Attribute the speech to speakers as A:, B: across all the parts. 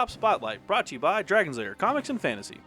A: Tabletop Spotlight, brought to you by Dragon's Lair Comics and Fantasy.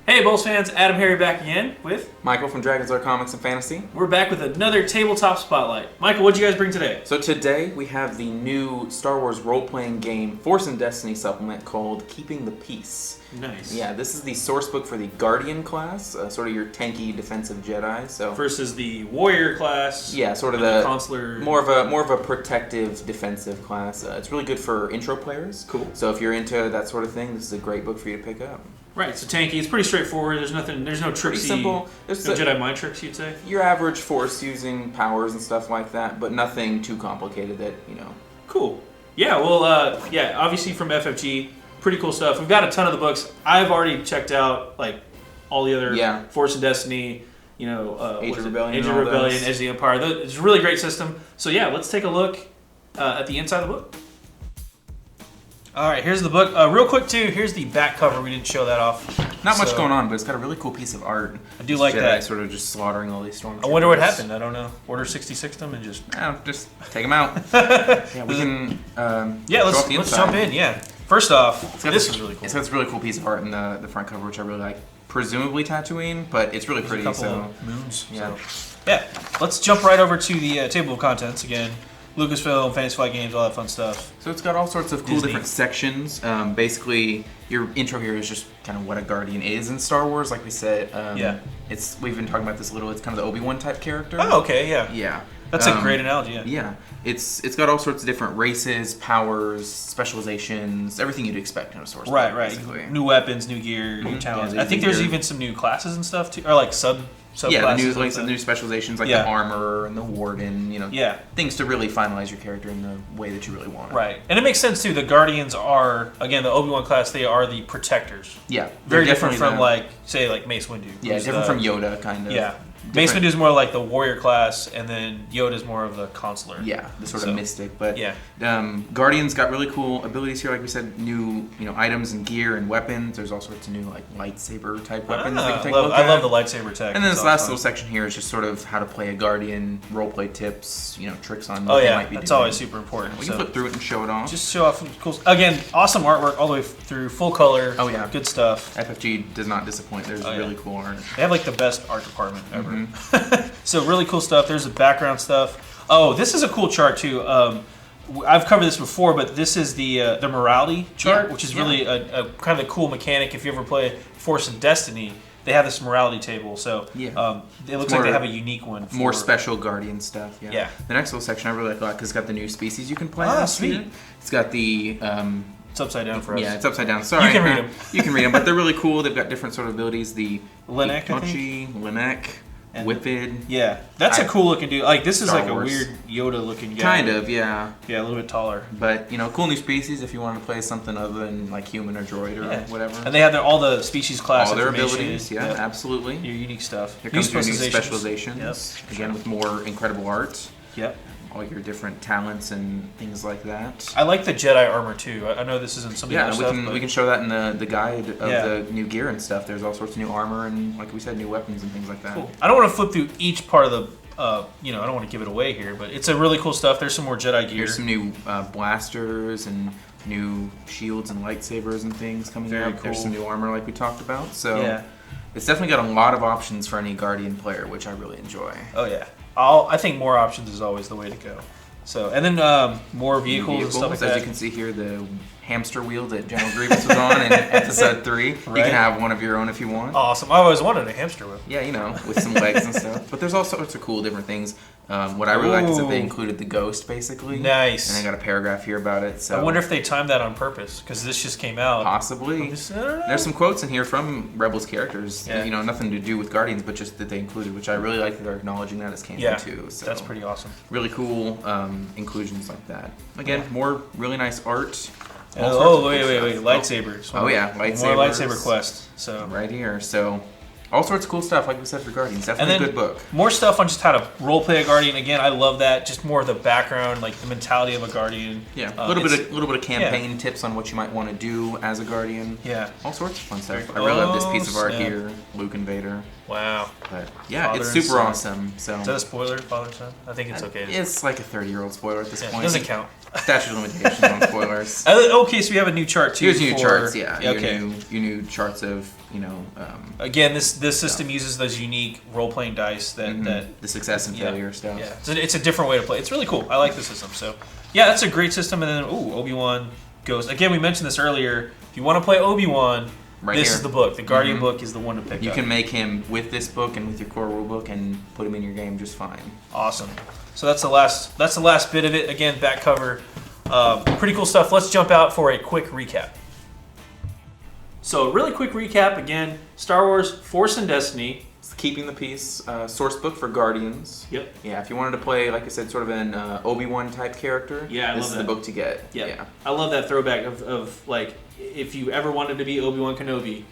A: Hey Bulls fans, AdamHarry back again with
B: Michael from Dragon's Lair Comics and Fantasy.
A: We're back with another Tabletop Spotlight. Michael, what'd you guys bring today?
B: So today we have the new Star Wars role-playing game Force and Destiny supplement called Keeping the Peace.
A: Nice.
B: Yeah, this is the source book for the Guardian class, sort of your tanky defensive Jedi. So
A: versus the Warrior class.
B: Yeah, sort of the
A: Consular.
B: more of a protective defensive class. It's really good for intro players.
A: Cool.
B: So if you're into that sort of thing, this is a great book for you to pick up.
A: Right, so tanky. It's pretty straightforward. There's no tricksy.
B: Pretty simple.
A: There's no Jedi mind tricks, you'd say.
B: Your average Force using powers and stuff like that, but nothing too complicated that
A: Cool. Yeah. Well. Obviously from FFG, pretty cool stuff. We've got a ton of the books. I've already checked out like all the other Force and Destiny.
B: Age of Rebellion,
A: Edge of the Empire. It's a really great system. So yeah, let's take a look at the inside of the book. All right, here's the book. Real quick, too, here's the back cover. We didn't show that off.
B: Not much going on, but it's got a really cool piece of art.
A: I do like that.
B: Sort of just slaughtering all these stormtroopers.
A: I wonder what happened. I don't know. Order 66 them and just
B: take them out. Yeah, we can.
A: Let's jump in. Yeah. First off, this is really cool.
B: It's got this really cool piece of art in the front cover, which I really like. Presumably Tatooine, but it's really pretty.
A: A couple of moons. Yeah. So. Yeah. Let's jump right over to the table of contents again. Lucasfilm, Fantasy Flight Games, all that fun stuff.
B: So it's got all sorts of cool different sections. Basically, your intro here is just kind of what a Guardian is in Star Wars, like we said. We've been talking about this a little. It's kind of the Obi-Wan type character.
A: Oh, okay, yeah.
B: Yeah.
A: That's a great analogy, yeah.
B: Yeah. It's got all sorts of different races, powers, specializations, everything you'd expect in a source.
A: Right. Basically. New weapons, new gear, new talents. I think there's even some new classes and stuff, too, or like sub
B: the new specializations like the armor and the warden, things to really finalize your character in the way that you really want it.
A: Right. And it makes sense too. The Guardians are, again, the Obi-Wan class, they are the protectors.
B: Yeah.
A: Very different from say Mace Windu.
B: Yeah, different from Yoda kind of.
A: Yeah. Mace Windu is more like the warrior class, and then Yoda is more of the consular.
B: Yeah, the sort of mystic. But Guardians got really cool abilities here, like we said, new items and gear and weapons. There's all sorts of new lightsaber type weapons. I
A: love the lightsaber tech.
B: And then this last little section here is just sort of how to play a Guardian, roleplay tips, tricks on
A: what
B: they might be
A: that's
B: doing.
A: Always super important.
B: We can flip through it and show it off.
A: Just show off some cool. Again, awesome artwork all the way through, full color. Oh yeah, good stuff.
B: FFG does not disappoint. There's really cool art.
A: They have the best art department ever. Mm-hmm. So really cool stuff. There's the background stuff. Oh, this is a cool chart too. I've covered this before, but this is the morality chart, which is really a kind of a cool mechanic. If you ever play Force and Destiny, they have this morality table. So it looks like they have a unique one.
B: More special Guardian stuff. Yeah. The next little section I really like a lot because it's got the new species you can play.
A: Ah, sweet.
B: It's got the.
A: It's upside down for us.
B: Yeah, it's upside down. Sorry.
A: You can read them.
B: You can read them, but they're really cool. They've got different sort of abilities. The
A: Linek,
B: Linek. Whipped.
A: Yeah, that's a cool looking dude. This is like a weird Yoda looking guy.
B: Kind of, yeah.
A: Yeah, a little bit taller.
B: But, cool new species if you want to play something other than human or droid or whatever.
A: And they have all the species class
B: all their abilities, absolutely.
A: Your unique stuff.
B: Here comes your new specializations. Yep. Again, with more incredible art.
A: Yep.
B: All your different talents and things like that.
A: I like the Jedi armor too. I know this isn't some of the other stuff.
B: We can show that in the guide of the new gear and stuff. There's all sorts of new armor and, like we said, new weapons and things like that.
A: Cool. I don't want to flip through each part of the, I don't want to give it away here, but it's a really cool stuff. There's some more Jedi gear.
B: There's some new blasters and new shields and lightsabers and things coming up. Cool. There's some new armor like we talked about. So it's definitely got a lot of options for any Guardian player, which I really enjoy.
A: Oh yeah. I think more options is always the way to go. So, and then more vehicles and stuff like that.
B: As you can see here, the hamster wheel that General Grievous was on in Episode 3. Right. You can have one of your own if you want.
A: Awesome. I always wanted a hamster wheel.
B: Yeah, with some legs and stuff. But there's all sorts of cool different things. What I really like is that they included the ghost, basically.
A: Nice.
B: And I got a paragraph here about it. So
A: I wonder if they timed that on purpose, because this just came out.
B: Possibly. There's some quotes in here from Rebels characters. Yeah. Nothing to do with Guardians, but just that they included, which I really like that they're acknowledging that as canon too. So
A: that's pretty awesome.
B: Really cool inclusions like that. Again, more really nice art.
A: Wait, lightsabers.
B: Lightsabers.
A: More lightsaber quest. So
B: right here. So All sorts of cool stuff, like we said, for Guardians. Definitely a good book.
A: More stuff on just how to roleplay a Guardian. Again, I love that. Just more of the background, like the mentality of a Guardian.
B: Yeah, a little bit of campaign tips on what you might want to do as a Guardian.
A: Yeah.
B: All sorts of fun stuff. I really love this piece of art here. Luke and Vader.
A: Wow.
B: But yeah, it's super awesome. So
A: is that a spoiler, father and son? I think it's okay.
B: It's like a 30-year-old spoiler at this point.
A: It doesn't count.
B: Statute of limitations on spoilers.
A: Okay, so we have a new chart too.
B: Here's new charts, yeah.
A: Okay.
B: Your new charts of,
A: again, this system uses those unique role-playing dice that
B: the success and failure stuff.
A: Yeah, so it's a different way to play. It's really cool. I like the system. So yeah, that's a great system. And then Obi-Wan goes again. We mentioned this earlier. If you want to play Obi-Wan, this is the book. The Guardian book is the one to pick up.
B: You can make him with this book and with your core rulebook and put him in your game just fine.
A: Awesome. So that's the last bit of it. Again, back cover. Pretty cool stuff. Let's jump out for a quick recap. So, a really quick recap. Again, Star Wars: Force and Destiny.
B: It's Keeping the Peace source book for Guardians.
A: Yep.
B: Yeah, if you wanted to play, like I said, sort of an Obi-Wan type character, this is the book to get.
A: Yep.
B: Yeah.
A: I love that throwback of like, if you ever wanted to be Obi-Wan Kenobi,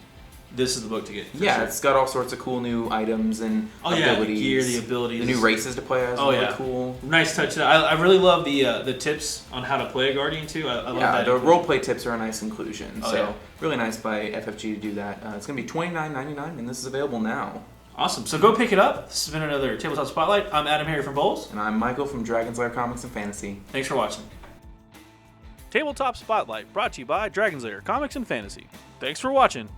A: this is the book to get.
B: Yeah, sure. It's got all sorts of cool new items and abilities.
A: The gear, the abilities.
B: The new races to play as really cool.
A: Nice touch. I really love the tips on how to play a Guardian too. I love that.
B: The roleplay tips are a nice inclusion. Really nice by FFG to do that. It's going to be $29.99 and this is available now.
A: Awesome. So go pick it up. This has been another Tabletop Spotlight. I'm AdamHarry from Bowles.
B: And I'm Michael from Dragon's Lair Comics and Fantasy.
A: Thanks for watching. Tabletop Spotlight brought to you by Dragon's Lair Comics and Fantasy. Thanks for watching.